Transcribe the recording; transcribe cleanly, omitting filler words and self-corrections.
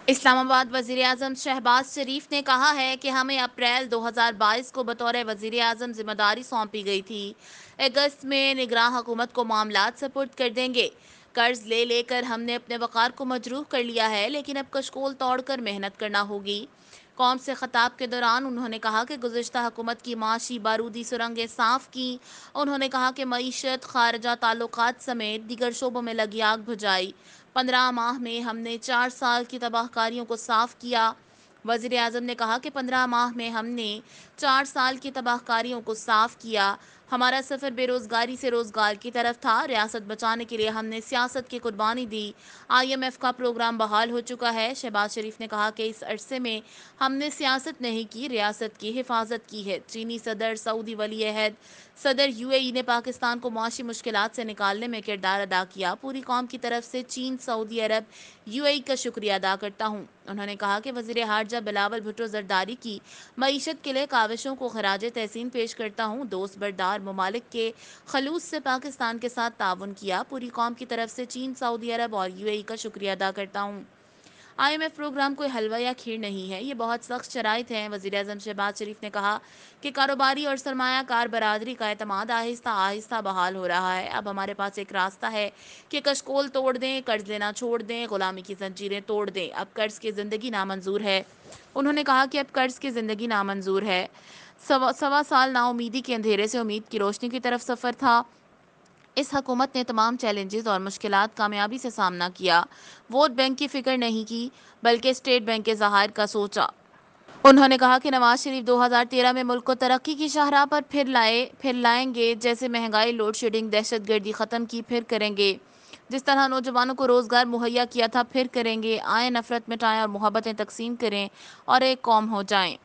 اسلام آباد وزیر اعظم شہباز شریف نے کہا ہے کہ ہمیں اپریل 2022 کو بطور وزیر اعظم ذمہ داری سونپی گئی تھی۔ اگست میں نگراں حکومت کو معاملات سپرد کر دیں گے۔ قرض لے لے کر ہم نے اپنے وقار کو مجروح کر لیا ہے، لیکن اب کشکول توڑ کر محنت کرنا ہوگی۔ قوم سے خطاب کے دوران انہوں نے کہا کہ گزشتہ حکومت کی معاشی بارودی سرنگیں صاف کی۔ انہوں نے کہا کہ معیشت، خارجہ تعلقات سمیت دیگر شعبوں میں لگی آگ بجھائی۔ 15 ماہ میں ہم نے 4 سال کی تباہ کاریوں کو صاف کیا۔ وزیر اعظم نے کہا کہ 15 ماہ میں ہم نے 4 سال کی تباہ کاریوں کو صاف کیا۔ ہمارا سفر بے روزگاری سے روزگار کی طرف تھا۔ ریاست بچانے کے لیے ہم نے سیاست کی قربانی دی۔ IMF کا پروگرام بحال ہو چکا ہے۔ شہباز شریف نے کہا کہ اس عرصے میں ہم نے سیاست نہیں کی، ریاست کی حفاظت کی ہے۔ چینی صدر، سعودی ولی عہد صدر UAE نے پاکستان کو معاشی مشکلات سے نکالنے میں کردار ادا کیا۔ پوری قوم کی طرف سے چین، سعودی عرب، UAE کا شکریہ ادا کرتا ہوں۔ انہوں نے کہا کہ وزیر خارجہ بلاول بھٹو زرداری کی معیشت کے لیے کاوشوں کو خراج تحسین پیش کرتا ہوں۔ دوست بردار ممالک کے خلوص سے پاکستان کے ساتھ تعاون کیا۔ پوری قوم کی طرف سے چین، سعودی عرب اور UAE کا شکریہ ادا کرتا ہوں۔ IMF پروگرام کوئی حلوہ یا کھیر نہیں ہے، یہ بہت سخت شرائط ہیں۔ وزیر اعظم شہباز شریف نے کہا کہ کاروباری اور سرمایہ کار برادری کا اعتماد آہستہ آہستہ بحال ہو رہا ہے۔ اب ہمارے پاس ایک راستہ ہے کہ کشکول توڑ دیں، قرض لینا چھوڑ دیں، غلامی کی زنجیریں توڑ دیں۔ اب قرض کی زندگی نامنظور ہے۔ انہوں نے کہا کہ اب قرض کی زندگی نامنظور ہے۔ سوا سال نا امیدی کے اندھیرے سے امید کی روشنی کی طرف سفر تھا۔ اس حکومت نے تمام چیلنجز اور مشکلات کامیابی سے سامنا کیا۔ ووٹ بینک کی فکر نہیں کی، بلکہ اسٹیٹ بینک کے ذخائر کا سوچا۔ انہوں نے کہا کہ نواز شریف 2013 میں ملک کو ترقی کی شاہراہ پر پھر لائیں گے، جیسے مہنگائی، لوڈ شیڈنگ، دہشت گردی ختم کی، پھر کریں گے۔ جس طرح نوجوانوں کو روزگار مہیا کیا تھا، پھر کریں گے۔ آئیں نفرت مٹائیں اور محبتیں تقسیم کریں اور ایک قوم ہو جائیں۔